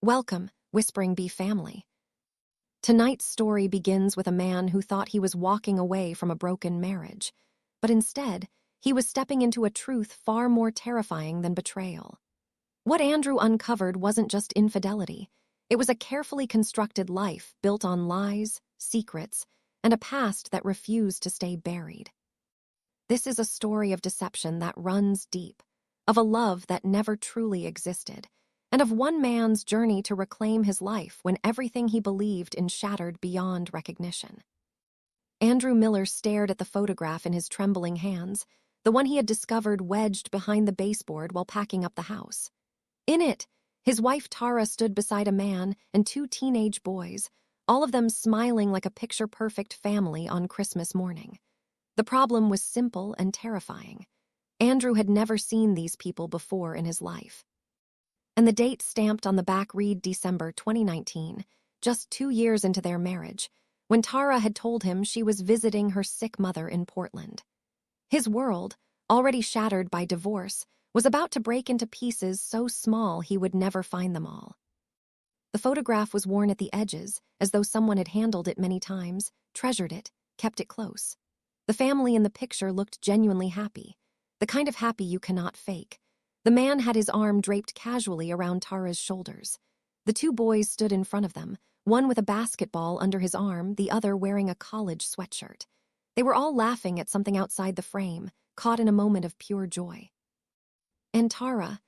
Welcome, Whispering Bee family. Tonight's story begins with a man who thought he was walking away from a broken marriage, but instead, he was stepping into a truth far more terrifying than betrayal. What Andrew uncovered wasn't just infidelity, it was a carefully constructed life built on lies, secrets, and a past that refused to stay buried. This is a story of deception that runs deep, of a love that never truly existed, and of one man's journey to reclaim his life when everything he believed in shattered beyond recognition. Andrew Miller stared at the photograph in his trembling hands, the one he had discovered wedged behind the baseboard while packing up the house. In it, his wife Tara stood beside a man and two teenage boys, all of them smiling like a picture-perfect family on Christmas morning. The problem was simple and terrifying. Andrew had never seen these people before in his life. And the date stamped on the back read December 2019, just 2 years into their marriage, when Tara had told him she was visiting her sick mother in Portland. His world, already shattered by divorce, was about to break into pieces so small he would never find them all. The photograph was worn at the edges, as though someone had handled it many times, treasured it, kept it close. The family in the picture looked genuinely happy, the kind of happy you cannot fake. The man had his arm draped casually around Tara's shoulders. The two boys stood in front of them, one with a basketball under his arm, the other wearing a college sweatshirt. They were all laughing at something outside the frame, caught in a moment of pure joy. And Tara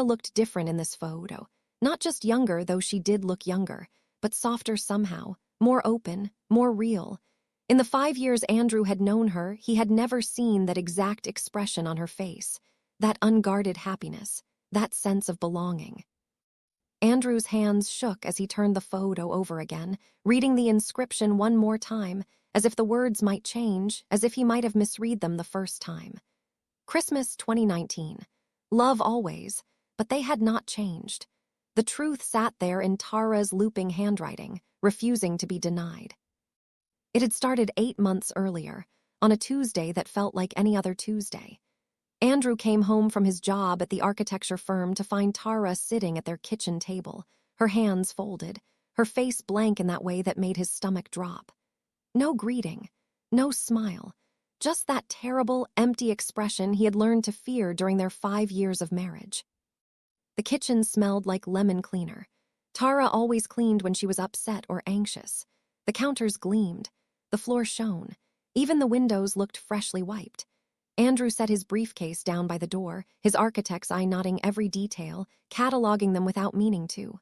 looked different in this photo. Not just younger, though she did look younger, but softer somehow, more open, more real. In the 5 years Andrew had known her, he had never seen that exact expression on her face. That unguarded happiness, that sense of belonging. Andrew's hands shook as he turned the photo over again, reading the inscription one more time, as if the words might change, as if he might have misread them the first time. Christmas 2019. Love always, but they had not changed. The truth sat there in Tara's looping handwriting, refusing to be denied. It had started 8 months earlier, on a Tuesday that felt like any other Tuesday. Andrew came home from his job at the architecture firm to find Tara sitting at their kitchen table, her hands folded, her face blank in that way that made his stomach drop. No greeting, no smile, just that terrible, empty expression he had learned to fear during their 5 years of marriage. The kitchen smelled like lemon cleaner. Tara always cleaned when she was upset or anxious. The counters gleamed, the floor shone, even the windows looked freshly wiped. Andrew set his briefcase down by the door, his architect's eye noting every detail, cataloging them without meaning to.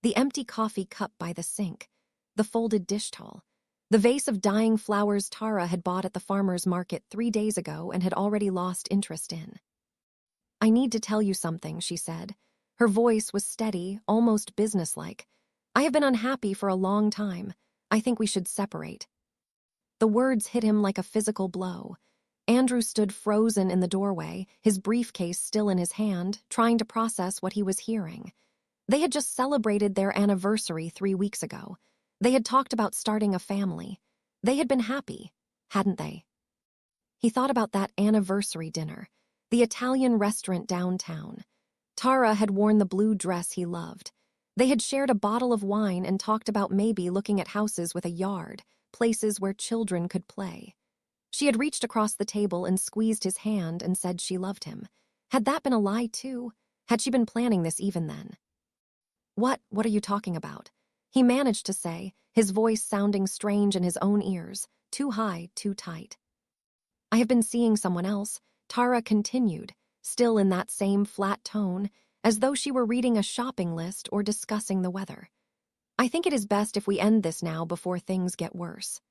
The empty coffee cup by the sink, the folded dish towel, the vase of dying flowers Tara had bought at the farmer's market 3 days ago and had already lost interest in. "I need to tell you something," she said. Her voice was steady, almost businesslike. "I have been unhappy for a long time. I think we should separate." The words hit him like a physical blow. Andrew stood frozen in the doorway, his briefcase still in his hand, trying to process what he was hearing. They had just celebrated their anniversary 3 weeks ago. They had talked about starting a family. They had been happy, hadn't they? He thought about that anniversary dinner, the Italian restaurant downtown. Tara had worn the blue dress he loved. They had shared a bottle of wine and talked about maybe looking at houses with a yard, places where children could play. She had reached across the table and squeezed his hand and said she loved him. Had that been a lie, too? Had she been planning this even then? What are you talking about?" He managed to say, his voice sounding strange in his own ears, too high, too tight. "I have been seeing someone else," Tara continued, still in that same flat tone, as though she were reading a shopping list or discussing the weather. "I think it is best if we end this now before things get worse."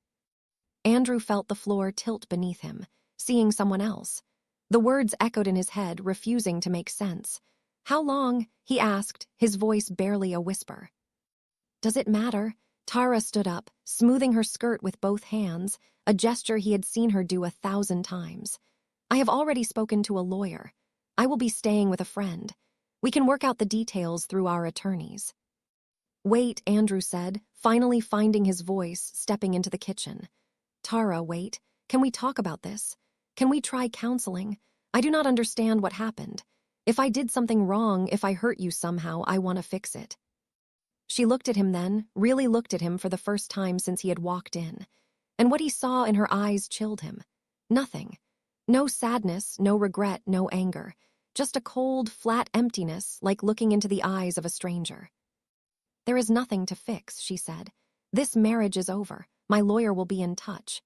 Andrew felt the floor tilt beneath him, seeing someone else. The words echoed in his head, refusing to make sense. "How long?" he asked, his voice barely a whisper. "Does it matter?" Tara stood up, smoothing her skirt with both hands, a gesture he had seen her do 1,000 times. "I have already spoken to a lawyer. I will be staying with a friend. We can work out the details through our attorneys." "Wait," Andrew said, finally finding his voice, stepping into the kitchen. "Tara, wait. Can we talk about this? Can we try counseling? I do not understand what happened. If I did something wrong, if I hurt you somehow, I want to fix it." She looked at him then, really looked at him for the first time since he had walked in. And what he saw in her eyes chilled him. Nothing. No sadness, no regret, no anger. Just a cold, flat emptiness, like looking into the eyes of a stranger. "There is nothing to fix," she said. "This marriage is over. My lawyer will be in touch."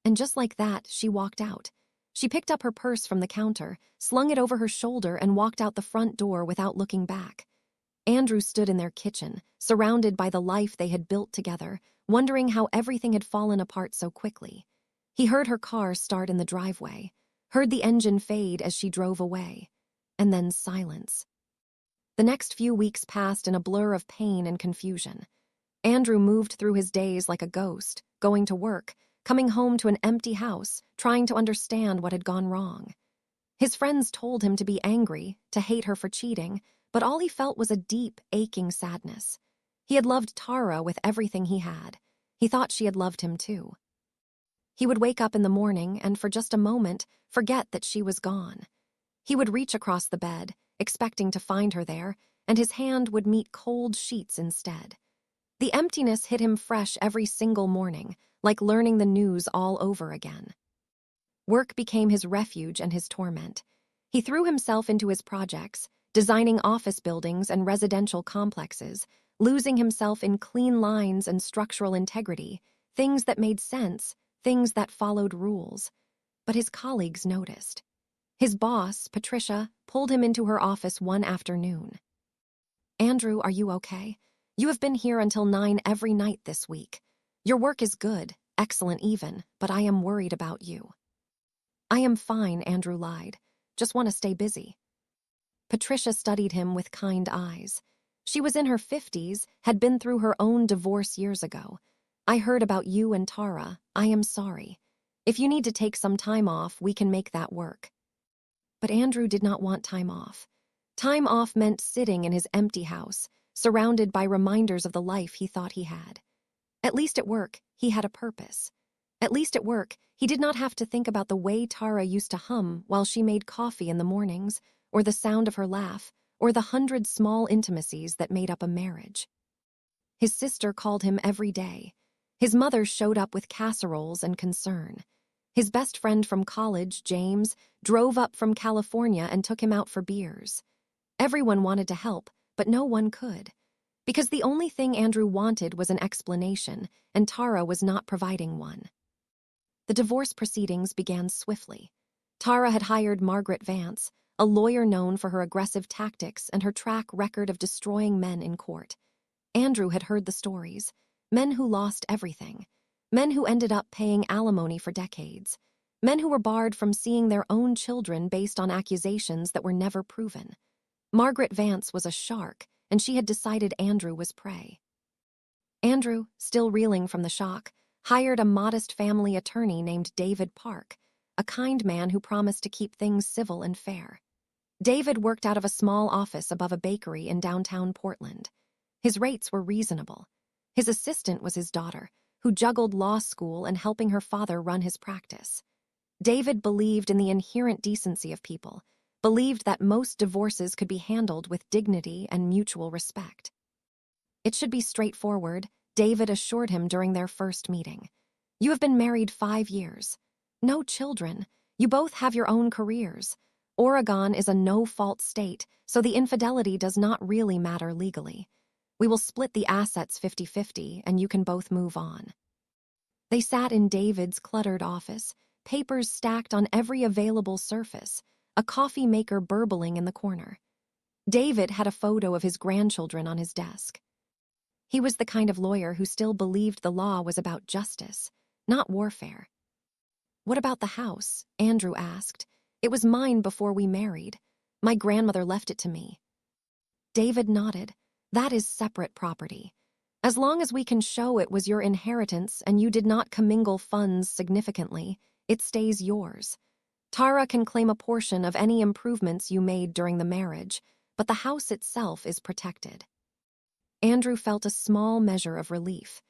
And just like that, she walked out. She picked up her purse from the counter, slung it over her shoulder, and walked out the front door without looking back. Andrew stood in their kitchen, surrounded by the life they had built together, wondering how everything had fallen apart so quickly. He heard her car start in the driveway, heard the engine fade as she drove away, and then silence. The next few weeks passed in a blur of pain and confusion. Andrew moved through his days like a ghost, going to work, coming home to an empty house, trying to understand what had gone wrong. His friends told him to be angry, to hate her for cheating, but all he felt was a deep, aching sadness. He had loved Tara with everything he had. He thought she had loved him too. He would wake up in the morning and, for just a moment, forget that she was gone. He would reach across the bed, expecting to find her there, and his hand would meet cold sheets instead. The emptiness hit him fresh every single morning, like learning the news all over again. Work became his refuge and his torment. He threw himself into his projects, designing office buildings and residential complexes, losing himself in clean lines and structural integrity, things that made sense, things that followed rules. But his colleagues noticed. His boss, Patricia, pulled him into her office one afternoon. "Andrew, are you okay? You have been here until 9 every night this week. Your work is good, excellent even, but I am worried about you." "I am fine," Andrew lied. "Just want to stay busy." Patricia studied him with kind eyes. She was in her 50s, had been through her own divorce years ago. "I heard about you and Tara. I am sorry. If you need to take some time off, we can make that work." But Andrew did not want time off. Time off meant sitting in his empty house, surrounded by reminders of the life he thought he had. At least at work, he had a purpose. At least at work, he did not have to think about the way Tara used to hum while she made coffee in the mornings, or the sound of her laugh, or the 100 small intimacies that made up a marriage. His sister called him every day. His mother showed up with casseroles and concern. His best friend from college, James, drove up from California and took him out for beers. Everyone wanted to help, but no one could. Because the only thing Andrew wanted was an explanation, and Tara was not providing one. The divorce proceedings began swiftly. Tara had hired Margaret Vance, a lawyer known for her aggressive tactics and her track record of destroying men in court. Andrew had heard the stories. Men who lost everything. Men who ended up paying alimony for decades. Men who were barred from seeing their own children based on accusations that were never proven. Margaret Vance was a shark, and she had decided Andrew was prey. Andrew, still reeling from the shock, hired a modest family attorney named David Park, a kind man who promised to keep things civil and fair. David worked out of a small office above a bakery in downtown Portland. His rates were reasonable. His assistant was his daughter, who juggled law school and helping her father run his practice. David believed in the inherent decency of people, believed that most divorces could be handled with dignity and mutual respect. "It should be straightforward," David assured him during their first meeting. "You have been married 5 years. No children. You both have your own careers. Oregon is a no-fault state, so the infidelity does not really matter legally. We will split the assets 50-50, and you can both move on." They sat in David's cluttered office, papers stacked on every available surface, a coffee maker burbling in the corner. David had a photo of his grandchildren on his desk. He was the kind of lawyer who still believed the law was about justice, not warfare. "What about the house?" Andrew asked. "It was mine before we married. My grandmother left it to me." David nodded. "That is separate property. As long as we can show it was your inheritance and you did not commingle funds significantly, it stays yours. Tara can claim a portion of any improvements you made during the marriage, but the house itself is protected." Andrew felt a small measure of relief.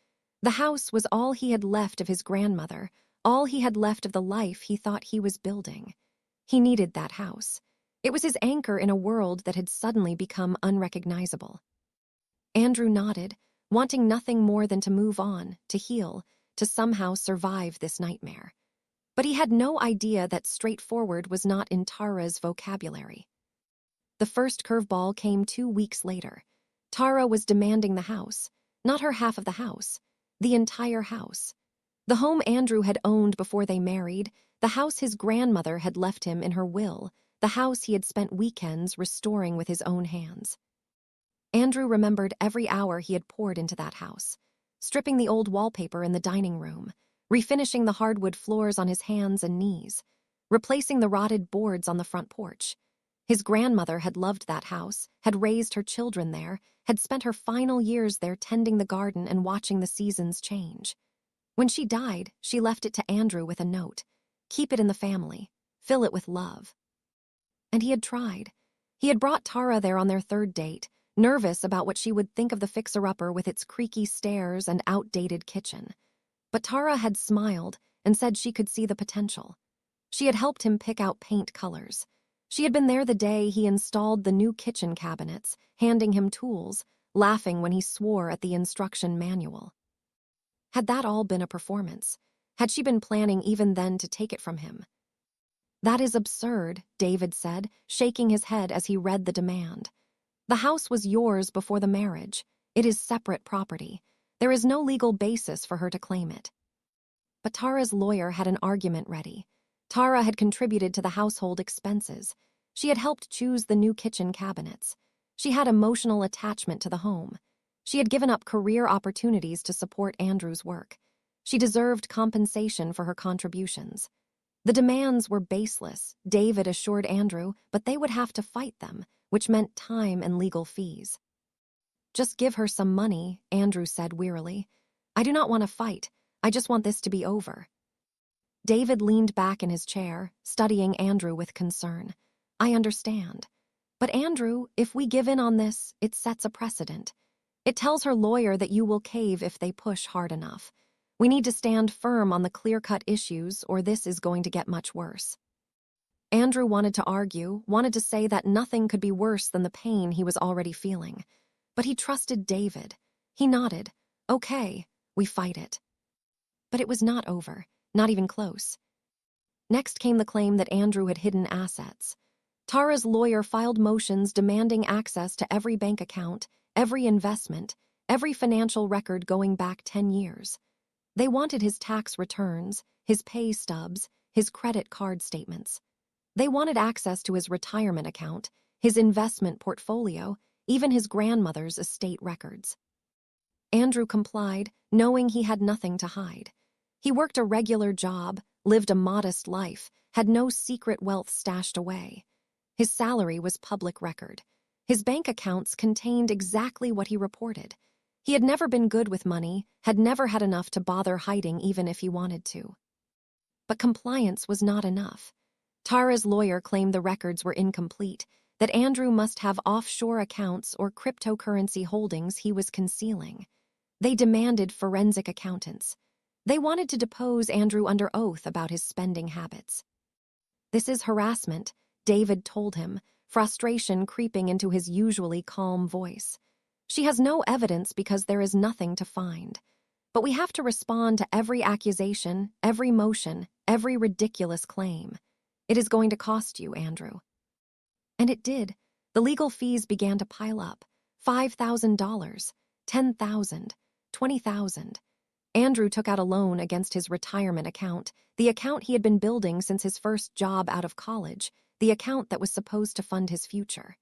The house was all he had left of his grandmother, all he had left of the life he thought he was building. He needed that house. It was his anchor in a world that had suddenly become unrecognizable. Andrew nodded, wanting nothing more than to move on, to heal, to somehow survive this nightmare. But he had no idea that straightforward was not in Tara's vocabulary. The first curveball came 2 weeks later. Tara was demanding the house, not her half of the house, the entire house. The home Andrew had owned before they married, the house his grandmother had left him in her will, the house he had spent weekends restoring with his own hands. Andrew remembered every hour he had poured into that house, stripping the old wallpaper in the dining room, refinishing the hardwood floors on his hands and knees, replacing the rotted boards on the front porch. His grandmother had loved that house, had raised her children there, had spent her final years there tending the garden and watching the seasons change. When she died, she left it to Andrew with a note. Keep it in the family. Fill it with love. And he had tried. He had brought Tara there on their third date, nervous about what she would think of the fixer-upper with its creaky stairs and outdated kitchen. But Tara had smiled and said she could see the potential. She had helped him pick out paint colors. She had been there the day he installed the new kitchen cabinets, handing him tools, laughing when he swore at the instruction manual. Had that all been a performance? Had she been planning even then to take it from him? That is absurd, David said, shaking his head as he read the demand. The house was yours before the marriage. It is separate property. There is no legal basis for her to claim it. But Tara's lawyer had an argument ready. Tara had contributed to the household expenses. She had helped choose the new kitchen cabinets. She had emotional attachment to the home. She had given up career opportunities to support Andrew's work. She deserved compensation for her contributions. The demands were baseless, David assured Andrew, but they would have to fight them, which meant time and legal fees. Just give her some money, Andrew said wearily. I do not want to fight. I just want this to be over. David leaned back in his chair, studying Andrew with concern. I understand. But Andrew, if we give in on this, it sets a precedent. It tells her lawyer that you will cave if they push hard enough. We need to stand firm on the clear-cut issues, or this is going to get much worse. Andrew wanted to argue, wanted to say that nothing could be worse than the pain he was already feeling. But he trusted David. He nodded. Okay, we fight it. But it was not over, not even close. Next came the claim that Andrew had hidden assets. Tara's lawyer filed motions demanding access to every bank account, every investment, every financial record going back 10 years. They wanted his tax returns, his pay stubs, his credit card statements. They wanted access to his retirement account, his investment portfolio, even his grandmother's estate records. Andrew complied, knowing he had nothing to hide. He worked a regular job, lived a modest life, had no secret wealth stashed away. His salary was public record. His bank accounts contained exactly what he reported. He had never been good with money, had never had enough to bother hiding even if he wanted to. But compliance was not enough. Tara's lawyer claimed the records were incomplete, that Andrew must have offshore accounts or cryptocurrency holdings he was concealing. They demanded forensic accountants. They wanted to depose Andrew under oath about his spending habits. This is harassment, David told him, frustration creeping into his usually calm voice. She has no evidence because there is nothing to find. But we have to respond to every accusation, every motion, every ridiculous claim. It is going to cost you, Andrew. And it did. The legal fees began to pile up. $5,000, $10,000, $20,000. Andrew took out a loan against his retirement account, the account he had been building since his first job out of college, the account that was supposed to fund his future.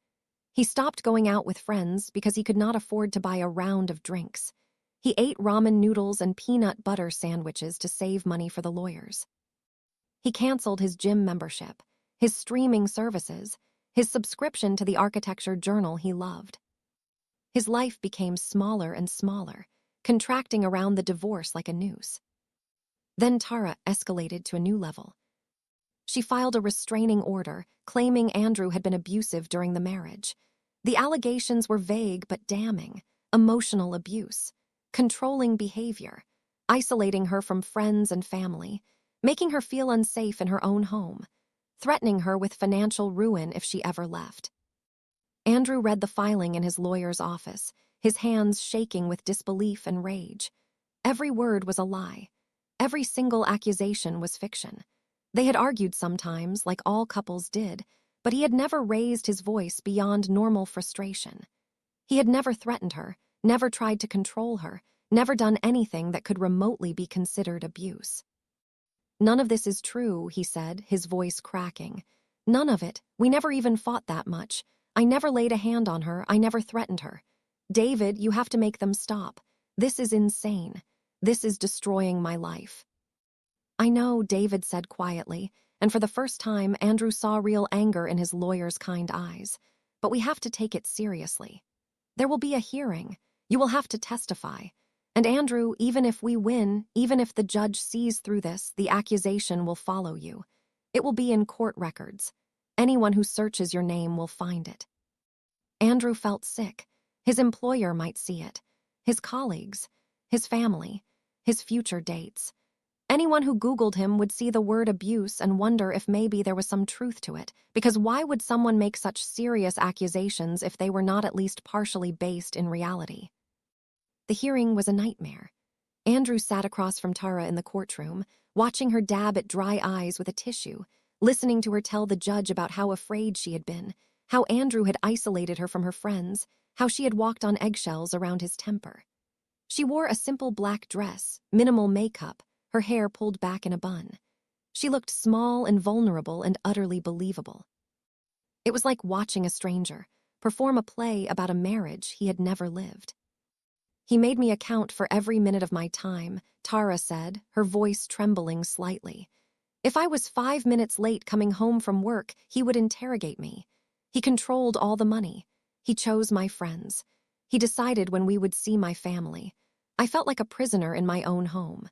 He stopped going out with friends because he could not afford to buy a round of drinks. He ate ramen noodles and peanut butter sandwiches to save money for the lawyers. He canceled his gym membership, his streaming services, his subscription to the architecture journal he loved. His life became smaller and smaller, contracting around the divorce like a noose. Then Tara escalated to a new level. She filed a restraining order, claiming Andrew had been abusive during the marriage. The allegations were vague but damning: emotional abuse, controlling behavior, isolating her from friends and family, making her feel unsafe in her own home, threatening her with financial ruin if she ever left. Andrew read the filing in his lawyer's office, his hands shaking with disbelief and rage. Every word was a lie. Every single accusation was fiction. They had argued sometimes, like all couples did, but he had never raised his voice beyond normal frustration. He had never threatened her, never tried to control her, never done anything that could remotely be considered abuse. "None of this is true," he said, his voice cracking. "None of it. We never even fought that much. I never laid a hand on her. I never threatened her. David, you have to make them stop. This is insane. This is destroying my life." "I know," David said quietly, and for the first time, Andrew saw real anger in his lawyer's kind eyes. "But we have to take it seriously. There will be a hearing. You will have to testify. And Andrew, even if we win, even if the judge sees through this, the accusation will follow you. It will be in court records. Anyone who searches your name will find it." Andrew felt sick. His employer might see it. His colleagues. His family. His future dates. Anyone who Googled him would see the word abuse and wonder if maybe there was some truth to it, because why would someone make such serious accusations if they were not at least partially based in reality? The hearing was a nightmare. Andrew sat across from Tara in the courtroom, watching her dab at dry eyes with a tissue, listening to her tell the judge about how afraid she had been, how Andrew had isolated her from her friends, how she had walked on eggshells around his temper. She wore a simple black dress, minimal makeup, her hair pulled back in a bun. She looked small and vulnerable and utterly believable. It was like watching a stranger perform a play about a marriage he had never lived. "He made me account for every minute of my time," Tara said, her voice trembling slightly. "If I was 5 minutes late coming home from work, he would interrogate me. He controlled all the money. He chose my friends. He decided when we would see my family. I felt like a prisoner in my own home."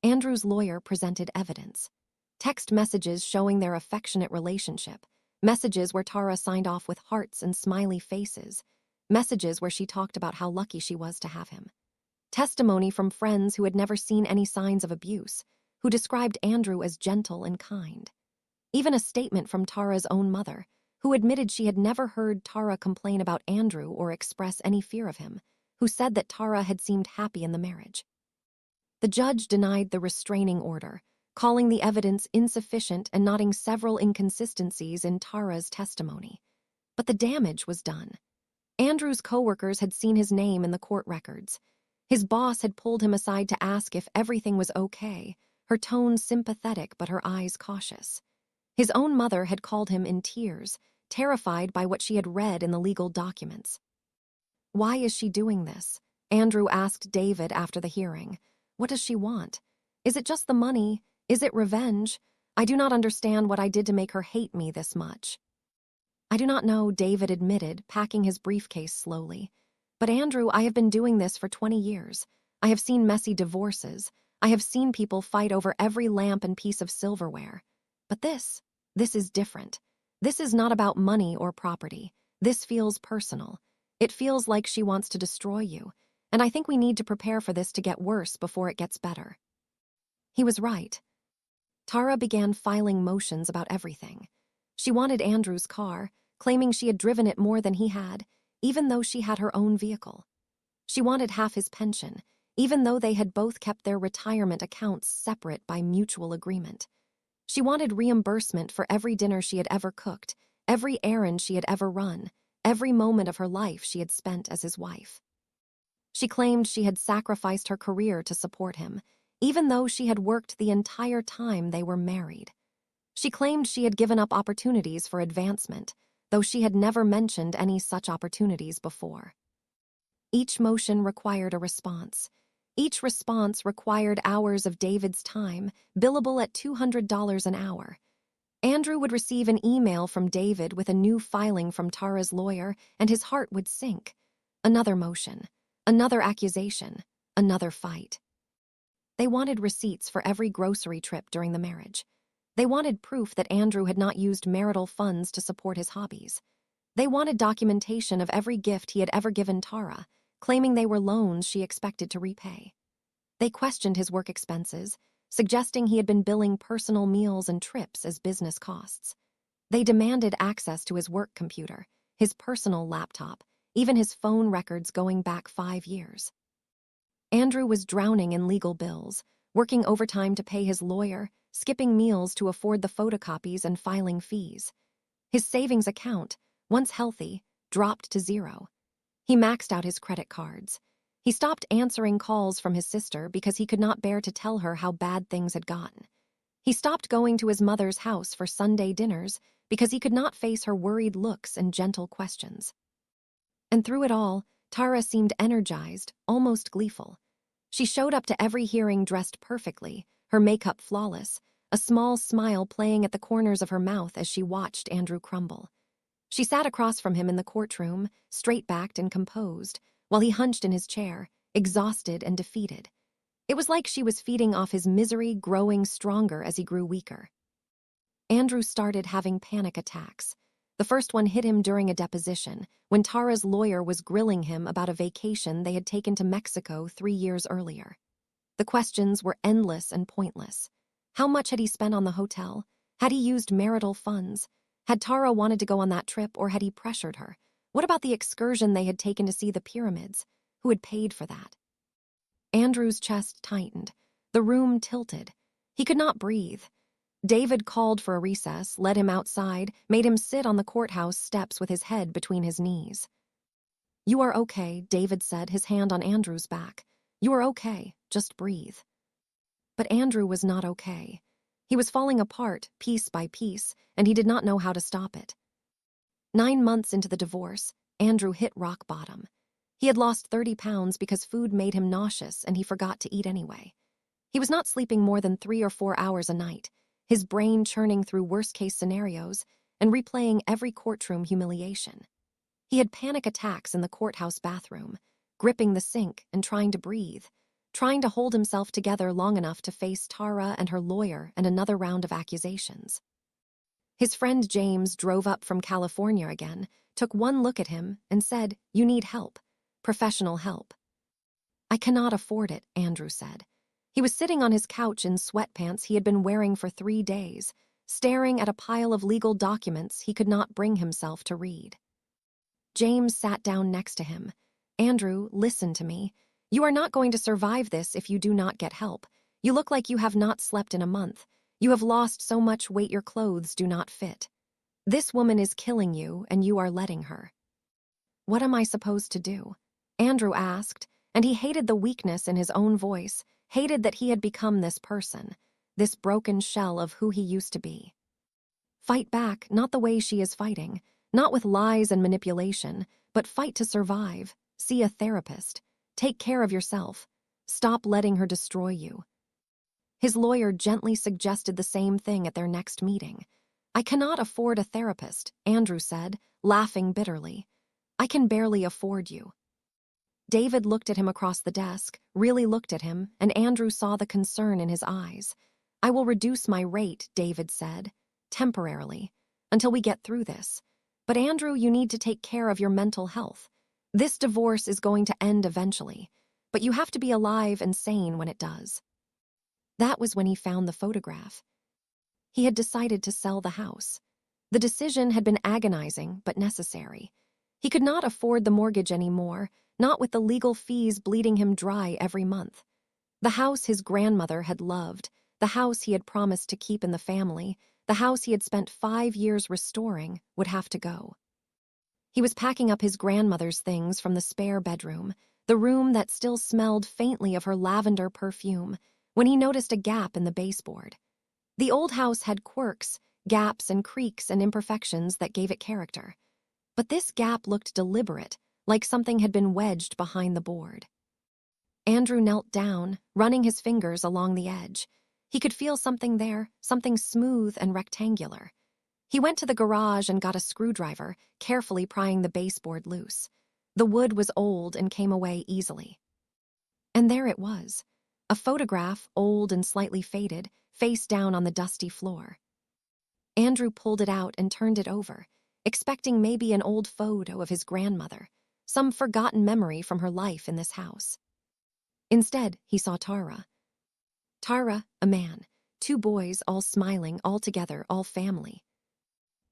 Andrew's lawyer presented evidence. Text messages showing their affectionate relationship. Messages where Tara signed off with hearts and smiley faces. Messages where she talked about how lucky she was to have him. Testimony from friends who had never seen any signs of abuse, who described Andrew as gentle and kind. Even a statement from Tara's own mother, who admitted she had never heard Tara complain about Andrew or express any fear of him, who said that Tara had seemed happy in the marriage. The judge denied the restraining order, calling the evidence insufficient and noting several inconsistencies in Tara's testimony. But the damage was done. Andrew's coworkers had seen his name in the court records. His boss had pulled him aside to ask if everything was okay, her tone sympathetic but her eyes cautious. His own mother had called him in tears, terrified by what she had read in the legal documents. "Why is she doing this?" Andrew asked David after the hearing. "What does she want? Is it just the money? Is it revenge? I do not understand what I did to make her hate me this much." "I do not know," David admitted, packing his briefcase slowly. "But Andrew, I have been doing this for 20 years. I have seen messy divorces. I have seen people fight over every lamp and piece of silverware. But this is different. This is not about money or property. This feels personal. It feels like she wants to destroy you, and I think we need to prepare for this to get worse before it gets better." He was right. Tara began filing motions about everything. She wanted Andrew's car, claiming she had driven it more than he had, even though she had her own vehicle. She wanted half his pension, even though they had both kept their retirement accounts separate by mutual agreement. She wanted reimbursement for every dinner she had ever cooked, every errand she had ever run, every moment of her life she had spent as his wife. She claimed she had sacrificed her career to support him, even though she had worked the entire time they were married. She claimed she had given up opportunities for advancement, though she had never mentioned any such opportunities before. Each motion required a response. Each response required hours of David's time, billable at $200 an hour. Andrew would receive an email from David with a new filing from Tara's lawyer, and his heart would sink. Another motion, another accusation, another fight. They wanted receipts for every grocery trip during the marriage. They wanted proof that Andrew had not used marital funds to support his hobbies. They wanted documentation of every gift he had ever given Tara, claiming they were loans she expected to repay. They questioned his work expenses, suggesting he had been billing personal meals and trips as business costs. They demanded access to his work computer, his personal laptop, even his phone records going back 5 years. Andrew was drowning in legal bills, working overtime to pay his lawyer, skipping meals to afford the photocopies and filing fees. His savings account, once healthy, dropped to zero. He maxed out his credit cards. He stopped answering calls from his sister because he could not bear to tell her how bad things had gotten. He stopped going to his mother's house for Sunday dinners because he could not face her worried looks and gentle questions. And through it all, Tara seemed energized, almost gleeful. She showed up to every hearing dressed perfectly, her makeup flawless, a small smile playing at the corners of her mouth as she watched Andrew crumble. She sat across from him in the courtroom, straight-backed and composed, while he hunched in his chair, exhausted and defeated. It was like she was feeding off his misery, growing stronger as he grew weaker. Andrew started having panic attacks. The first one hit him during a deposition, when Tara's lawyer was grilling him about a vacation they had taken to Mexico 3 years earlier. The questions were endless and pointless. How much had he spent on the hotel? Had he used marital funds? Had Tara wanted to go on that trip, or had he pressured her? What about the excursion they had taken to see the pyramids? Who had paid for that? Andrew's chest tightened. The room tilted. He could not breathe. David called for a recess, led him outside, made him sit on the courthouse steps with his head between his knees. "You are okay," David said, his hand on Andrew's back. "You are okay, just breathe." But Andrew was not okay. He was falling apart, piece by piece, and he did not know how to stop it. 9 months into the divorce, Andrew hit rock bottom. He had lost 30 pounds because food made him nauseous and he forgot to eat anyway. He was not sleeping more than 3 or 4 hours a night, his brain churning through worst-case scenarios and replaying every courtroom humiliation. He had panic attacks in the courthouse bathroom, gripping the sink and trying to breathe, trying to hold himself together long enough to face Tara and her lawyer and another round of accusations. His friend James drove up from California again, took one look at him, and said, "You need help, professional help." "I cannot afford it," Andrew said. He was sitting on his couch in sweatpants he had been wearing for 3 days, staring at a pile of legal documents he could not bring himself to read. James sat down next to him. "Andrew, listen to me. You are not going to survive this if you do not get help. You look like you have not slept in a month. You have lost so much weight your clothes do not fit. This woman is killing you, and you are letting her." "What am I supposed to do?" Andrew asked, and he hated the weakness in his own voice, hated that he had become this person, this broken shell of who he used to be. "Fight back, not the way she is fighting, not with lies and manipulation, but fight to survive. See a therapist. Take care of yourself. Stop letting her destroy you." His lawyer gently suggested the same thing at their next meeting. "I cannot afford a therapist," Andrew said, laughing bitterly. "I can barely afford you." David looked at him across the desk, really looked at him, and Andrew saw the concern in his eyes. "I will reduce my rate," David said, "temporarily, until we get through this. But Andrew, you need to take care of your mental health. This divorce is going to end eventually, but you have to be alive and sane when it does." That was when he found the photograph. He had decided to sell the house. The decision had been agonizing but necessary. He could not afford the mortgage anymore, not with the legal fees bleeding him dry every month. The house his grandmother had loved, the house he had promised to keep in the family, the house he had spent 5 years restoring, would have to go. He was packing up his grandmother's things from the spare bedroom, the room that still smelled faintly of her lavender perfume, when he noticed a gap in the baseboard. The old house had quirks, gaps and creaks and imperfections that gave it character. But this gap looked deliberate, like something had been wedged behind the board. Andrew knelt down, running his fingers along the edge. He could feel something there, something smooth and rectangular. He went to the garage and got a screwdriver, carefully prying the baseboard loose. The wood was old and came away easily. And there it was, a photograph, old and slightly faded, face down on the dusty floor. Andrew pulled it out and turned it over, expecting maybe an old photo of his grandmother, some forgotten memory from her life in this house. Instead, he saw Tara. Tara, a man, 2 boys, all smiling, all together, all family.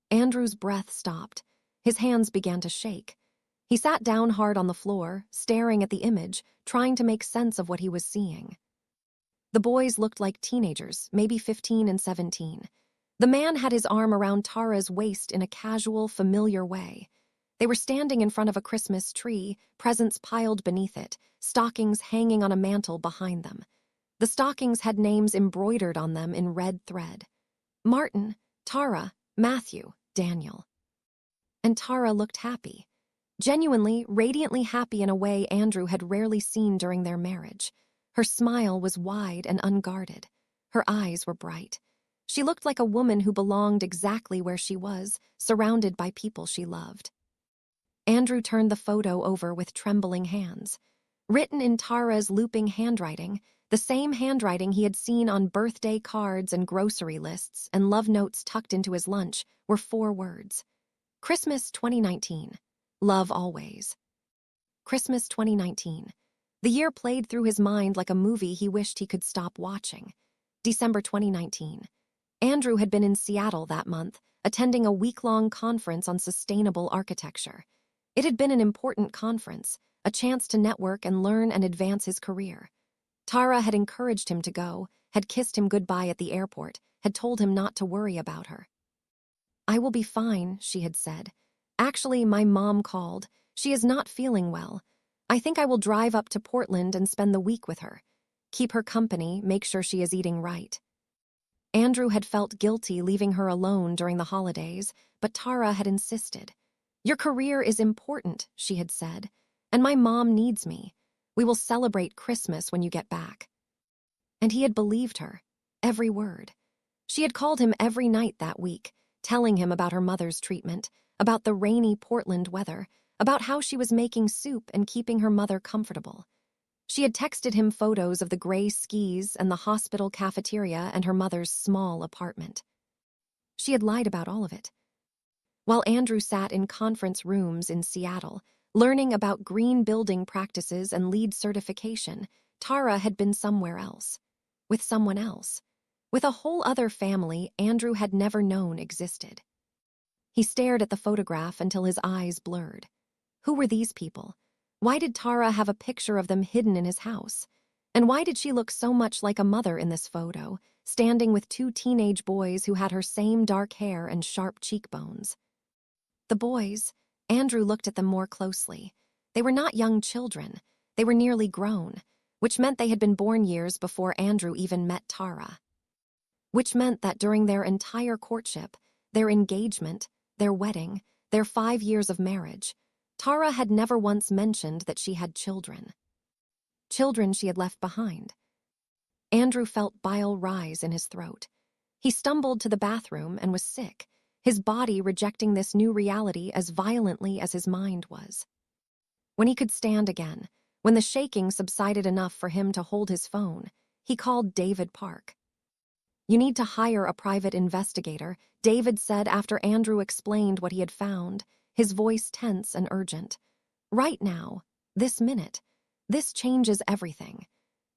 Andrew's breath stopped. His hands began to shake. He sat down hard on the floor, staring at the image, trying to make sense of what he was seeing. The boys looked like teenagers, maybe 15 and 17. The man had his arm around Tara's waist in a casual, familiar way. They were standing in front of a Christmas tree, presents piled beneath it, stockings hanging on a mantel behind them. The stockings had names embroidered on them in red thread. Martin, Tara, Matthew, Daniel. And Tara looked happy. Genuinely, radiantly happy in a way Andrew had rarely seen during their marriage. Her smile was wide and unguarded. Her eyes were bright. She looked like a woman who belonged exactly where she was, surrounded by people she loved. Andrew turned the photo over with trembling hands. Written in Tara's looping handwriting, the same handwriting he had seen on birthday cards and grocery lists and love notes tucked into his lunch, were 4 words. Christmas 2019. Love always. Christmas 2019. The year played through his mind like a movie he wished he could stop watching. December 2019. Andrew had been in Seattle that month, attending a week-long conference on sustainable architecture. It had been an important conference, a chance to network and learn and advance his career. Tara had encouraged him to go, had kissed him goodbye at the airport, had told him not to worry about her. "I will be fine," she had said. "Actually, my mom called. She is not feeling well. I think I will drive up to Portland and spend the week with her. Keep her company, make sure she is eating right." Andrew had felt guilty leaving her alone during the holidays, but Tara had insisted. "Your career is important," she had said, "and my mom needs me. We will celebrate Christmas when you get back." And he had believed her, every word. She had called him every night that week, telling him about her mother's treatment, about the rainy Portland weather, about how she was making soup and keeping her mother comfortable. She had texted him photos of the gray skis and the hospital cafeteria and her mother's small apartment. She had lied about all of it. While Andrew sat in conference rooms in Seattle, learning about green building practices and LEED certification, Tara had been somewhere else. With someone else. With a whole other family Andrew had never known existed. He stared at the photograph until his eyes blurred. Who were these people? Why did Tara have a picture of them hidden in his house? And why did she look so much like a mother in this photo, standing with 2 teenage boys who had her same dark hair and sharp cheekbones? The boys, Andrew looked at them more closely. They were not young children. They were nearly grown, which meant they had been born years before Andrew even met Tara. Which meant that during their entire courtship, their engagement, their wedding, their 5 years of marriage, Tara had never once mentioned that she had children. Children she had left behind. Andrew felt bile rise in his throat. He stumbled to the bathroom and was sick, his body rejecting this new reality as violently as his mind was. When he could stand again, when the shaking subsided enough for him to hold his phone, he called David Park. "You need to hire a private investigator," David said after Andrew explained what he had found, his voice tense and urgent. "Right now, this minute, this changes everything.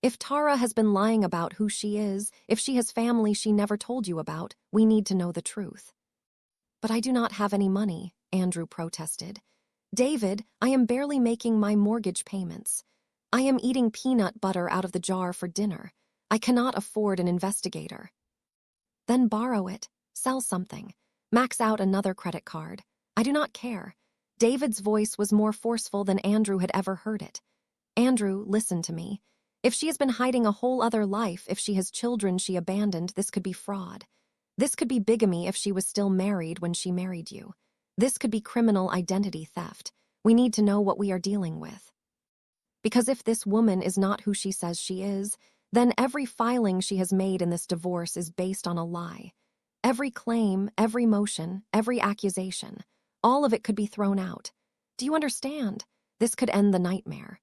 If Tara has been lying about who she is, if she has family she never told you about, we need to know the truth." "But I do not have any money," Andrew protested. "David, I am barely making my mortgage payments. I am eating peanut butter out of the jar for dinner. I cannot afford an investigator." "Then borrow it, sell something, max out another credit card. I do not care." David's voice was more forceful than Andrew had ever heard it. "Andrew, listen to me. If she has been hiding a whole other life, if she has children she abandoned, this could be fraud. This could be bigamy if she was still married when she married you. This could be criminal identity theft. We need to know what we are dealing with. Because if this woman is not who she says she is, then every filing she has made in this divorce is based on a lie. Every claim, every motion, every accusation, all of it could be thrown out. Do you understand? This could end the nightmare."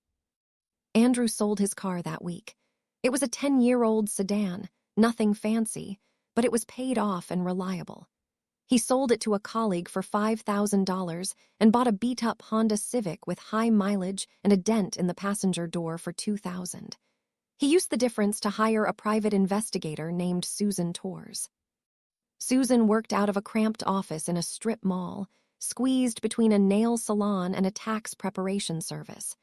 Andrew sold his car that week. It was a 10-year-old sedan, nothing fancy, but it was paid off and reliable. He sold it to a colleague for $5,000 and bought a beat-up Honda Civic with high mileage and a dent in the passenger door for $2,000. He used the difference to hire a private investigator named Susan Torres. Susan worked out of a cramped office in a strip mall, squeezed between a nail salon and a tax preparation service.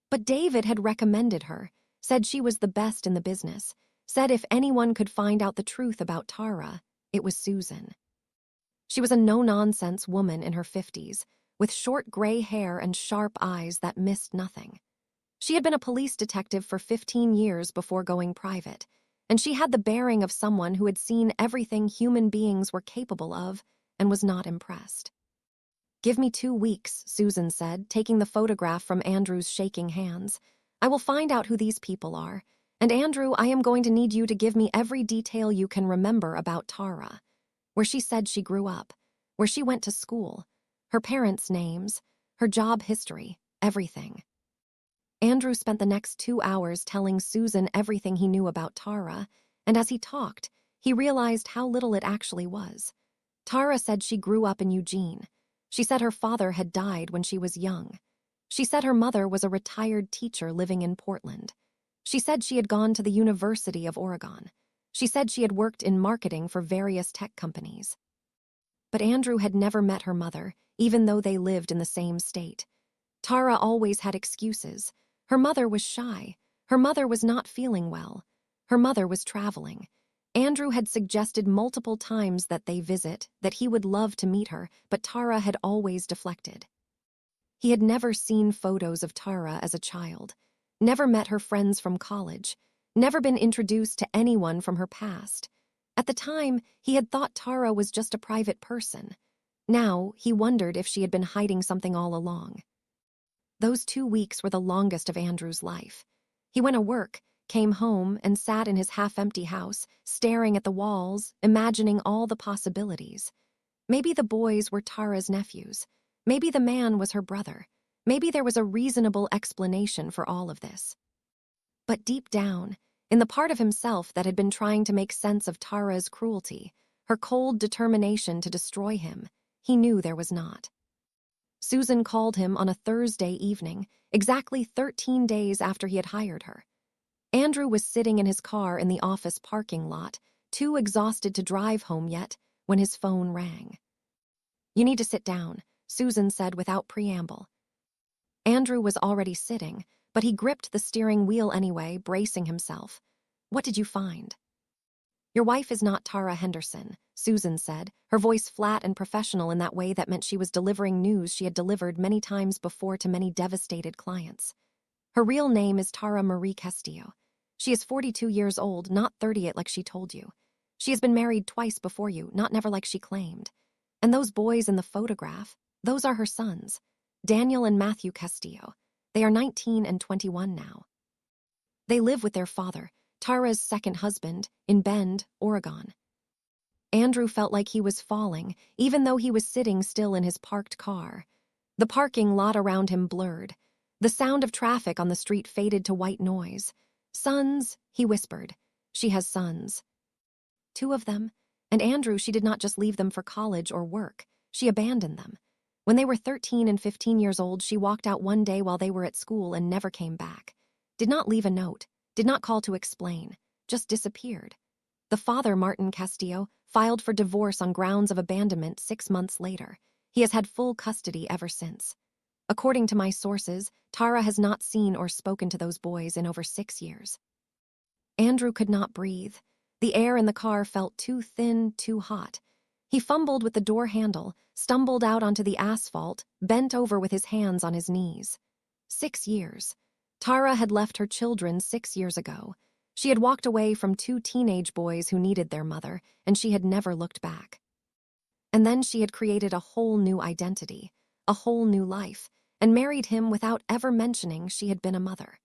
But David had recommended her, said she was the best in the business, said if anyone could find out the truth about Tara, it was Susan. She was a no-nonsense woman in her 50s, with short gray hair and sharp eyes that missed nothing. She had been a police detective for 15 years before going private, and she had the bearing of someone who had seen everything human beings were capable of and was not impressed. "Give me 2 weeks," Susan said, taking the photograph from Andrew's shaking hands. "I will find out who these people are. And Andrew, I am going to need you to give me every detail you can remember about Tara. Where she said she grew up, where she went to school, her parents' names, her job history, everything." Andrew spent the next 2 hours telling Susan everything he knew about Tara, and as he talked, he realized how little it actually was. Tara said she grew up in Eugene. She said her father had died when she was young. She said her mother was a retired teacher living in Portland. She said she had gone to the University of Oregon. She said she had worked in marketing for various tech companies. But Andrew had never met her mother, even though they lived in the same state. Tara always had excuses. Her mother was shy. Her mother was not feeling well. Her mother was traveling. Andrew had suggested multiple times that they visit, that he would love to meet her, but Tara had always deflected. He had never seen photos of Tara as a child, never met her friends from college, never been introduced to anyone from her past. At the time, he had thought Tara was just a private person. Now, he wondered if she had been hiding something all along. Those 2 weeks were the longest of Andrew's life. He went to work, came home, and sat in his half-empty house, staring at the walls, imagining all the possibilities. Maybe the boys were Tara's nephews. Maybe the man was her brother. Maybe there was a reasonable explanation for all of this. But deep down, in the part of himself that had been trying to make sense of Tara's cruelty, her cold determination to destroy him, he knew there was not. Susan called him on a Thursday evening, exactly 13 days after he had hired her. Andrew was sitting in his car in the office parking lot, too exhausted to drive home yet, when his phone rang. "You need to sit down," Susan said without preamble. Andrew was already sitting, but he gripped the steering wheel anyway, bracing himself. "What did you find?" "Your wife is not Tara Henderson," Susan said, her voice flat and professional in that way that meant she was delivering news she had delivered many times before to many devastated clients. "Her real name is Tara Marie Castillo. She is 42 years old, not 38 like she told you. She has been married twice before you, not never like she claimed. And those boys in the photograph, those are her sons, Daniel and Matthew Castillo. They are 19 and 21 now. They live with their father, Tara's second husband, in Bend, Oregon." Andrew felt like he was falling, even though he was sitting still in his parked car. The parking lot around him blurred. The sound of traffic on the street faded to white noise. "Sons," he whispered. "She has sons." 2 of them. And Andrew, she did not just leave them for college or work. She abandoned them. When they were 13 and 15 years old, she walked out one day while they were at school and never came back. Did not leave a note, did not call to explain, just disappeared. The father, Martin Castillo, filed for divorce on grounds of abandonment 6 months later. He has had full custody ever since. According to my sources, Tara has not seen or spoken to those boys in over 6 years. Andrew could not breathe. The air in the car felt too thin, too hot. He fumbled with the door handle, stumbled out onto the asphalt, bent over with his hands on his knees. 6 years. Tara had left her children 6 years ago. She had walked away from 2 teenage boys who needed their mother, and she had never looked back. And then she had created a whole new identity, a whole new life, and married him without ever mentioning she had been a mother.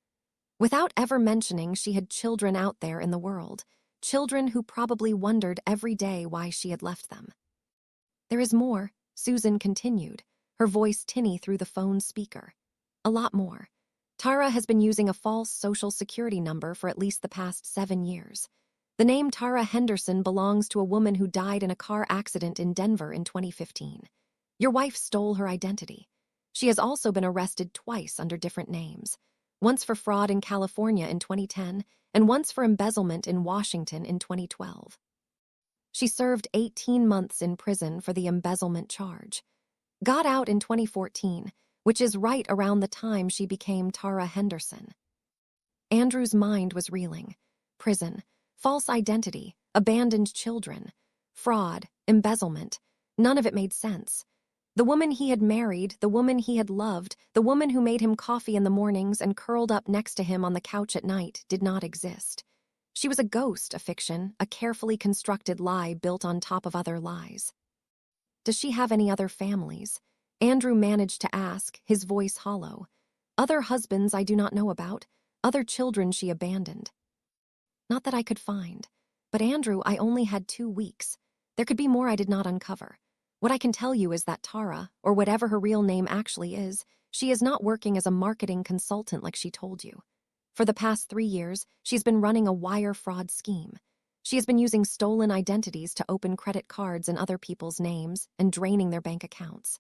Without ever mentioning she had children out there in the world, children who probably wondered every day why she had left them. "There is more," Susan continued, her voice tinny through the phone speaker. "A lot more. Tara has been using a false social security number for at least the past 7 years. The name Tara Henderson belongs to a woman who died in a car accident in Denver in 2015. Your wife stole her identity. She has also been arrested twice under different names, once for fraud in California in 2010 and once for embezzlement in Washington in 2012. She served 18 months in prison for the embezzlement charge. got out in 2014, which is right around the time she became Tara Henderson. Andrew's mind was reeling. Prison, false identity, abandoned children, fraud, embezzlement. None of it made sense. The woman he had married, the woman he had loved, the woman who made him coffee in the mornings and curled up next to him on the couch at night did not exist. She was a ghost, a fiction, a carefully constructed lie built on top of other lies. Does she have any other families? Andrew managed to ask, his voice hollow. Other husbands I do not know about, other children she abandoned. Not that I could find. But Andrew, I only had 2 weeks. There could be more I did not uncover. What I can tell you is that Tara, or whatever her real name actually is, she is not working as a marketing consultant like she told you. For the past 3 years, she's been running a wire fraud scheme. She has been using stolen identities to open credit cards in other people's names and draining their bank accounts.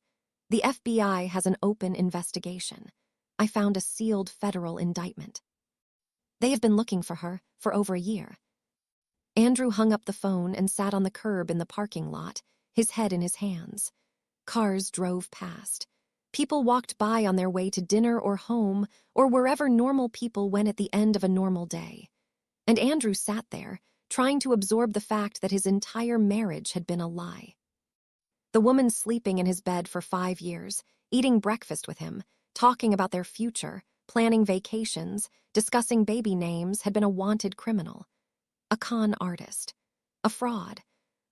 The FBI has an open investigation. I found a sealed federal indictment. They have been looking for her for over a year. Andrew hung up the phone and sat on the curb in the parking lot, his head in his hands. Cars drove past. People walked by on their way to dinner or home or wherever normal people went at the end of a normal day. And Andrew sat there, trying to absorb the fact that his entire marriage had been a lie. The woman sleeping in his bed for 5 years, eating breakfast with him, talking about their future, planning vacations, discussing baby names, had been a wanted criminal. A con artist. A fraud.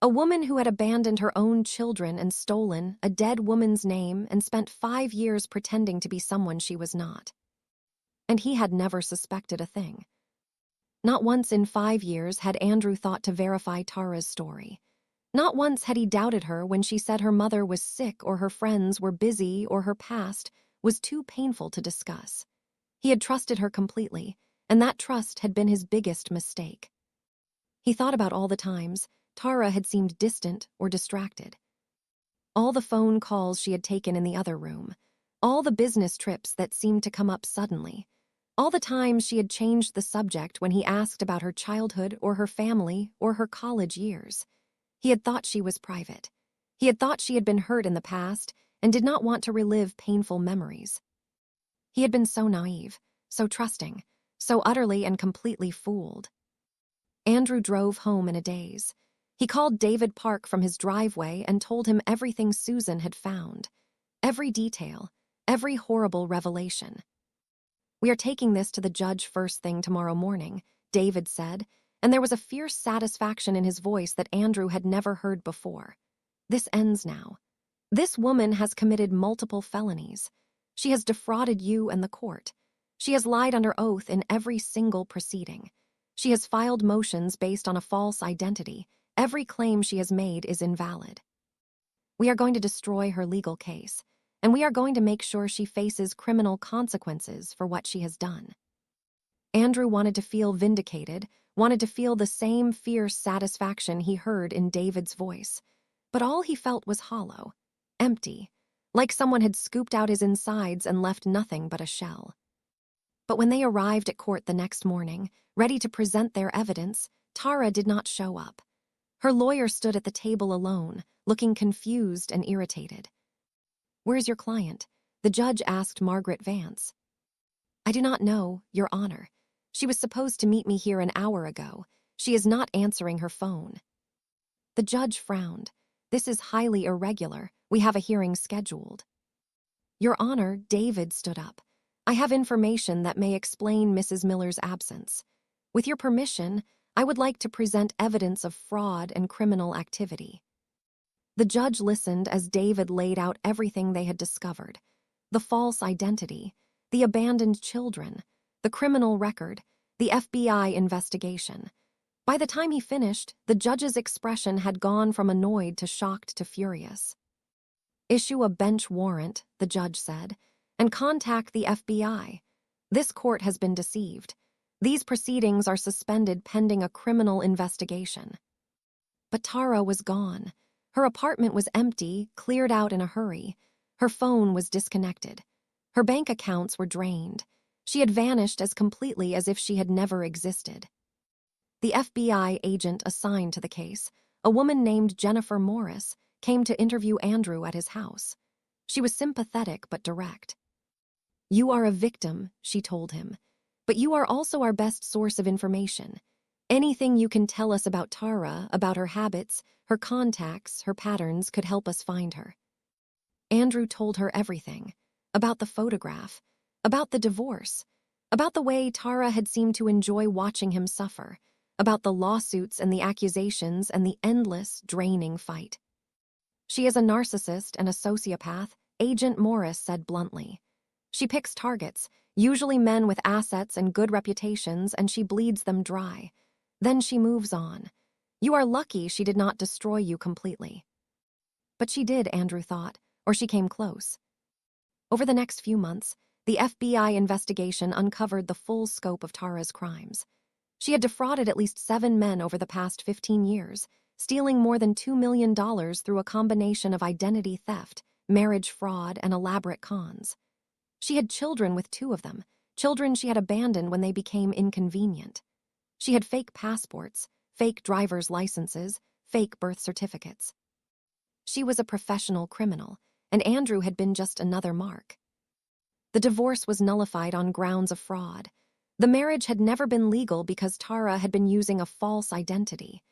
A woman who had abandoned her own children and stolen a dead woman's name and spent 5 years pretending to be someone she was not. And he had never suspected a thing. Not once in 5 years had Andrew thought to verify Tara's story. Not once had he doubted her when she said her mother was sick or her friends were busy or her past was too painful to discuss. He had trusted her completely, and that trust had been his biggest mistake. He thought about all the times Tara had seemed distant or distracted. All the phone calls she had taken in the other room, all the business trips that seemed to come up suddenly, all the times she had changed the subject when he asked about her childhood or her family or her college years. He had thought she was private. He had thought she had been hurt in the past and did not want to relive painful memories. He had been so naive, so trusting, so utterly and completely fooled. Andrew drove home in a daze. He called David Park from his driveway and told him everything Susan had found. Every detail, every horrible revelation. "We are taking this to the judge first thing tomorrow morning," David said, and there was a fierce satisfaction in his voice that Andrew had never heard before. "This ends now. This woman has committed multiple felonies. She has defrauded you and the court. She has lied under oath in every single proceeding. She has filed motions based on a false identity. Every claim she has made is invalid. We are going to destroy her legal case, and we are going to make sure she faces criminal consequences for what she has done." Andrew wanted to feel vindicated, wanted to feel the same fierce satisfaction he heard in David's voice, but all he felt was hollow, empty, like someone had scooped out his insides and left nothing but a shell. But when they arrived at court the next morning, ready to present their evidence, Tara did not show up. Her lawyer stood at the table alone, looking confused and irritated. "Where's your client?" the judge asked Margaret Vance. "I do not know, Your Honor. She was supposed to meet me here an hour ago. She is not answering her phone." The judge frowned. "This is highly irregular. We have a hearing scheduled." "Your Honor," David stood up. "I have information that may explain Mrs. Miller's absence. With your permission, I would like to present evidence of fraud and criminal activity." The judge listened as David laid out everything they had discovered: the false identity, the abandoned children, the criminal record, the FBI investigation. By the time he finished, the judge's expression had gone from annoyed to shocked to furious. "Issue a bench warrant," the judge said, "and contact the FBI. This court has been deceived. These proceedings are suspended pending a criminal investigation." But Tara was gone. Her apartment was empty, cleared out in a hurry. Her phone was disconnected. Her bank accounts were drained. She had vanished as completely as if she had never existed. The FBI agent assigned to the case, a woman named Jennifer Morris, came to interview Andrew at his house. She was sympathetic but direct. "You are a victim," she told him, "but you are also our best source of information. Anything you can tell us about Tara, about her habits, her contacts, her patterns, could help us find her." Andrew told her everything. About the photograph, about the divorce, about the way Tara had seemed to enjoy watching him suffer, about the lawsuits and the accusations and the endless, draining fight. "She is a narcissist and a sociopath," Agent Morris said bluntly. "She picks targets, usually men with assets and good reputations, and she bleeds them dry. Then she moves on. You are lucky she did not destroy you completely." But she did, Andrew thought, or she came close. Over the next few months, the FBI investigation uncovered the full scope of Tara's crimes. She had defrauded at least 7 men over the past 15 years, stealing more than $2 million through a combination of identity theft, marriage fraud, and elaborate cons. She had children with 2 of them, children she had abandoned when they became inconvenient. She had fake passports, fake driver's licenses, fake birth certificates. She was a professional criminal, and Andrew had been just another mark. The divorce was nullified on grounds of fraud. The marriage had never been legal because Tara had been using a false identity.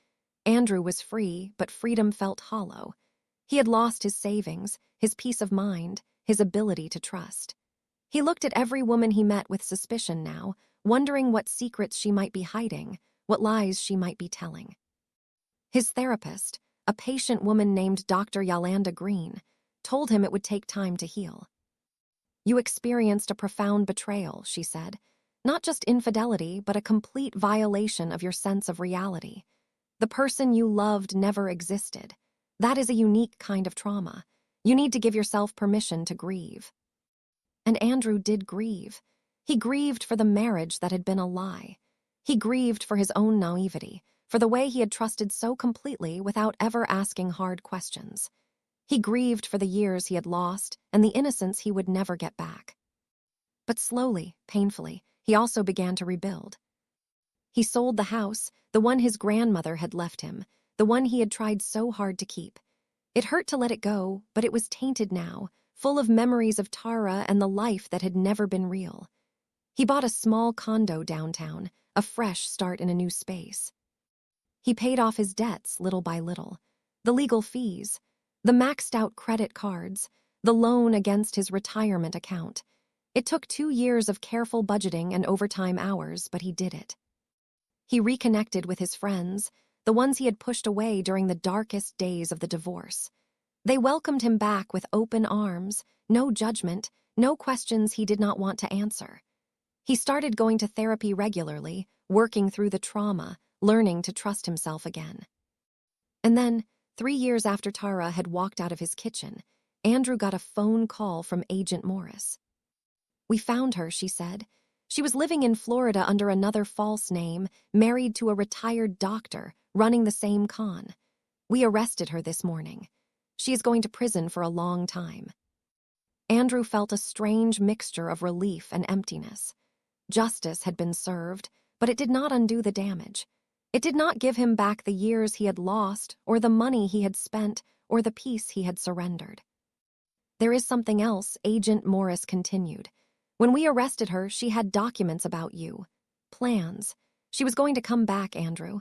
Andrew was free, but freedom felt hollow. He had lost his savings, his peace of mind, his ability to trust. He looked at every woman he met with suspicion now, wondering what secrets she might be hiding, what lies she might be telling. His therapist, a patient woman named Dr. Yolanda Green, told him it would take time to heal. "You experienced a profound betrayal," she said. "Not just infidelity, but a complete violation of your sense of reality. The person you loved never existed. That is a unique kind of trauma. You need to give yourself permission to grieve." And Andrew did grieve. He grieved for the marriage that had been a lie. He grieved for his own naivety, for the way he had trusted so completely without ever asking hard questions. He grieved for the years he had lost and the innocence he would never get back. But slowly, painfully, he also began to rebuild. He sold the house, the one his grandmother had left him, the one he had tried so hard to keep. It hurt to let it go, but it was tainted now, full of memories of Tara and the life that had never been real. He bought a small condo downtown, a fresh start in a new space. He paid off his debts little by little, the legal fees, the maxed-out credit cards, the loan against his retirement account. It took 2 years of careful budgeting and overtime hours, but he did it. He reconnected with his friends, the ones he had pushed away during the darkest days of the divorce. They welcomed him back with open arms, no judgment, no questions he did not want to answer. He started going to therapy regularly, working through the trauma, learning to trust himself again. And then, 3 years after Tara had walked out of his kitchen, Andrew got a phone call from Agent Morris. "We found her," she said. "She was living in Florida under another false name, married to a retired doctor, running the same con. We arrested her this morning. She is going to prison for a long time." Andrew felt a strange mixture of relief and emptiness. Justice had been served, but it did not undo the damage. It did not give him back the years he had lost, or the money he had spent, or the peace he had surrendered. "There is something else," Agent Morris continued. "When we arrested her, she had documents about you. Plans. She was going to come back, Andrew.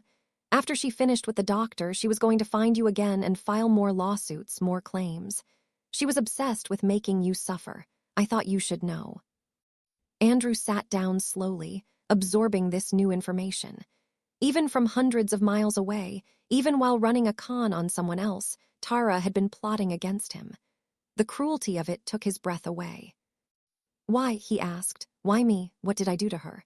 After she finished with the doctor, she was going to find you again and file more lawsuits, more claims. She was obsessed with making you suffer. I thought you should know." Andrew sat down slowly, absorbing this new information. Even from hundreds of miles away, even while running a con on someone else, Tara had been plotting against him. The cruelty of it took his breath away. "Why?" he asked. "Why me? What did I do to her?"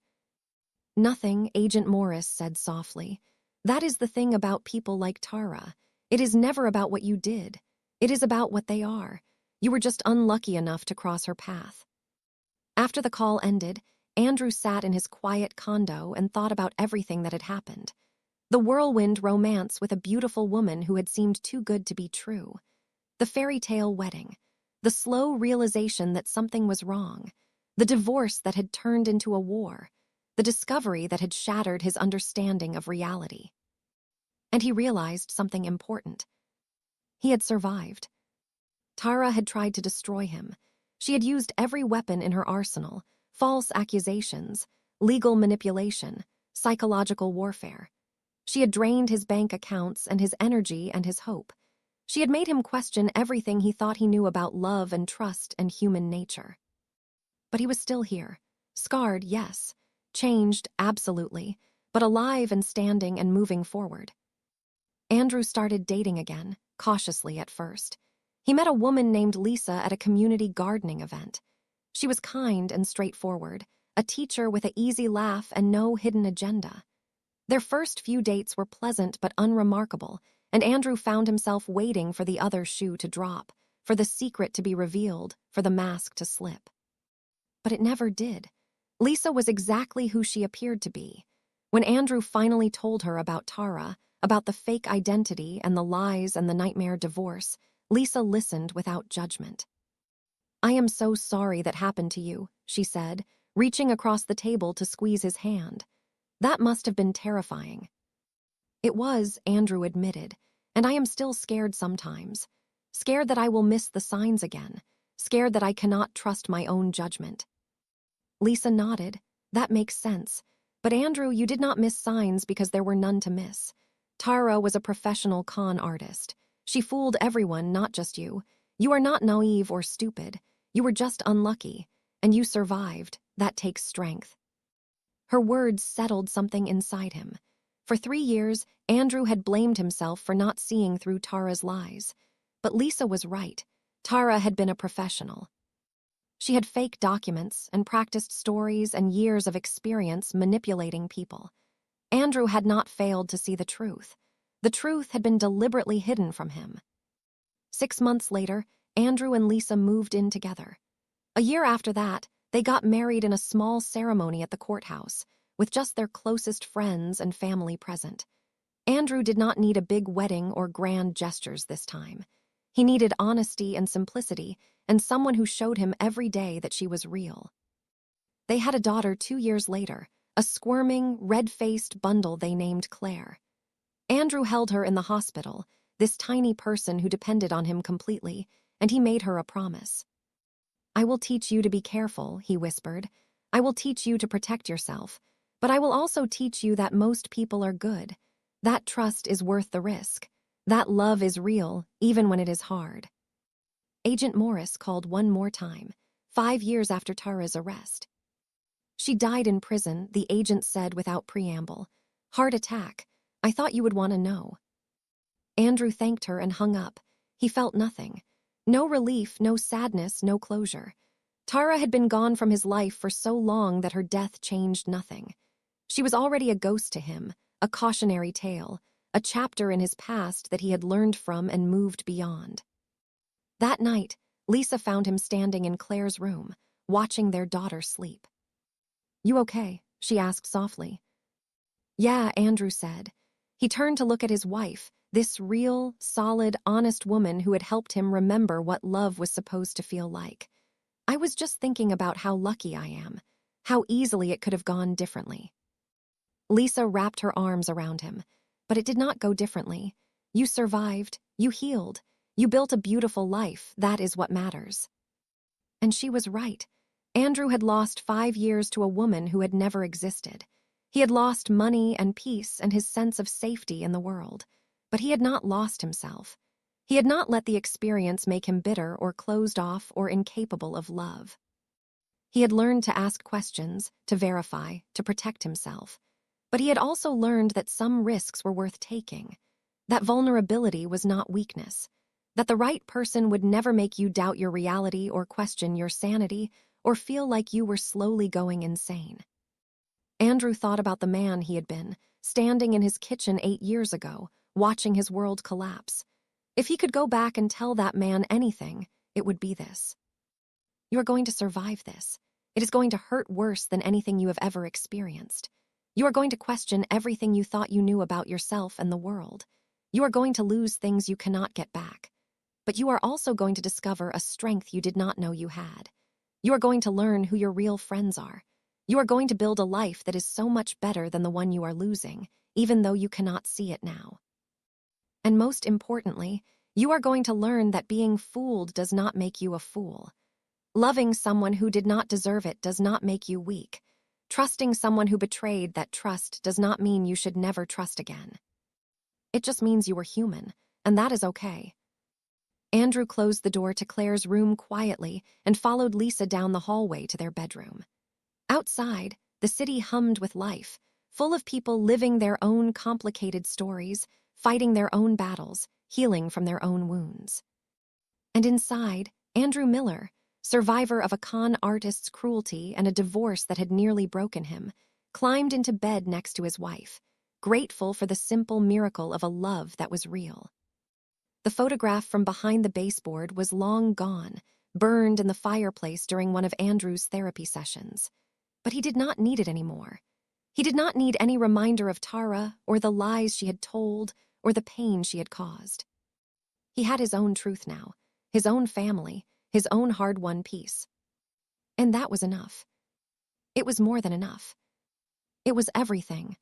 "Nothing," Agent Morris said softly. "That is the thing about people like Tara. It is never about what you did. It is about what they are. You were just unlucky enough to cross her path." After the call ended, Andrew sat in his quiet condo and thought about everything that had happened. The whirlwind romance with a beautiful woman who had seemed too good to be true. The fairy tale wedding. The slow realization that something was wrong. The divorce that had turned into a war. The discovery that had shattered his understanding of reality. And he realized something important. He had survived. Tara had tried to destroy him. She had used every weapon in her arsenal: false accusations, legal manipulation, psychological warfare. She had drained his bank accounts and his energy and his hope. She had made him question everything he thought he knew about love and trust and human nature. But he was still here. Scarred, yes. Changed, absolutely. But alive and standing and moving forward. Andrew started dating again, cautiously at first. He met a woman named Lisa at a community gardening event. She was kind and straightforward, a teacher with an easy laugh and no hidden agenda. Their first few dates were pleasant but unremarkable, and Andrew found himself waiting for the other shoe to drop, for the secret to be revealed, for the mask to slip. But it never did. Lisa was exactly who she appeared to be. When Andrew finally told her about Tara, about the fake identity and the lies and the nightmare divorce, Lisa listened without judgment. "I am so sorry that happened to you," she said, reaching across the table to squeeze his hand. "That must have been terrifying." "It was," Andrew admitted, "and I am still scared sometimes. Scared that I will miss the signs again. Scared that I cannot trust my own judgment." Lisa nodded. "That makes sense. But Andrew, you did not miss signs because there were none to miss. Tara was a professional con artist. She fooled everyone, not just you. You are not naive or stupid. You were just unlucky. And you survived. That takes strength." Her words settled something inside him. For 3 years, Andrew had blamed himself for not seeing through Tara's lies. But Lisa was right. Tara had been a professional. She had fake documents and practiced stories and years of experience manipulating people. Andrew had not failed to see the truth. The truth had been deliberately hidden from him. 6 months later, Andrew and Lisa moved in together. A year after that, they got married in a small ceremony at the courthouse, with just their closest friends and family present. Andrew did not need a big wedding or grand gestures this time. He needed honesty and simplicity, and someone who showed him every day that she was real. They had a daughter 2 years later, a squirming, red-faced bundle they named Claire. Andrew held her in the hospital, this tiny person who depended on him completely, and he made her a promise. "I will teach you to be careful," he whispered. "I will teach you to protect yourself, but I will also teach you that most people are good. That trust is worth the risk. That love is real, even when it is hard." Agent Morris called one more time, 5 years after Tara's arrest. "She died in prison," the agent said without preamble. "Heart attack. I thought you would want to know." Andrew thanked her and hung up. He felt nothing. No relief, no sadness, no closure. Tara had been gone from his life for so long that her death changed nothing. She was already a ghost to him, a cautionary tale, a chapter in his past that he had learned from and moved beyond. That night, Lisa found him standing in Claire's room, watching their daughter sleep. "You okay?" she asked softly. "Yeah," Andrew said. He turned to look at his wife, this real, solid, honest woman who had helped him remember what love was supposed to feel like. "I was just thinking about how lucky I am, how easily it could have gone differently." Lisa wrapped her arms around him, but it did not go differently. "You survived, you healed, you built a beautiful life, that is what matters." And she was right. Andrew had lost 5 years to a woman who had never existed. He had lost money and peace and his sense of safety in the world. But he had not lost himself. He had not let the experience make him bitter or closed off or incapable of love. He had learned to ask questions, to verify, to protect himself. But he had also learned that some risks were worth taking, that vulnerability was not weakness, that the right person would never make you doubt your reality or question your sanity or feel like you were slowly going insane. Andrew thought about the man he had been, standing in his kitchen 8 years ago, watching his world collapse. If he could go back and tell that man anything, it would be this: "You are going to survive this. It is going to hurt worse than anything you have ever experienced. You are going to question everything you thought you knew about yourself and the world. You are going to lose things you cannot get back. But you are also going to discover a strength you did not know you had. You are going to learn who your real friends are. You are going to build a life that is so much better than the one you are losing, even though you cannot see it now. And most importantly, You are going to learn that being fooled does not make you a fool. Loving someone who did not deserve it does not make you weak. Trusting someone who betrayed that trust does not mean you should never trust again. It just means you were human, and that is okay. Andrew closed the door to Claire's room quietly and followed Lisa down the hallway to their bedroom. Outside, the city hummed with life, full of people living their own complicated stories, fighting their own battles, healing from their own wounds. And inside, Andrew Miller, survivor of a con artist's cruelty and a divorce that had nearly broken him, climbed into bed next to his wife, grateful for the simple miracle of a love that was real. The photograph from behind the baseboard was long gone, burned in the fireplace during one of Andrew's therapy sessions. But he did not need it anymore. He did not need any reminder of Tara or the lies she had told or the pain she had caused. He had his own truth now, his own family, his own hard-won peace. And that was enough. It was more than enough. It was everything.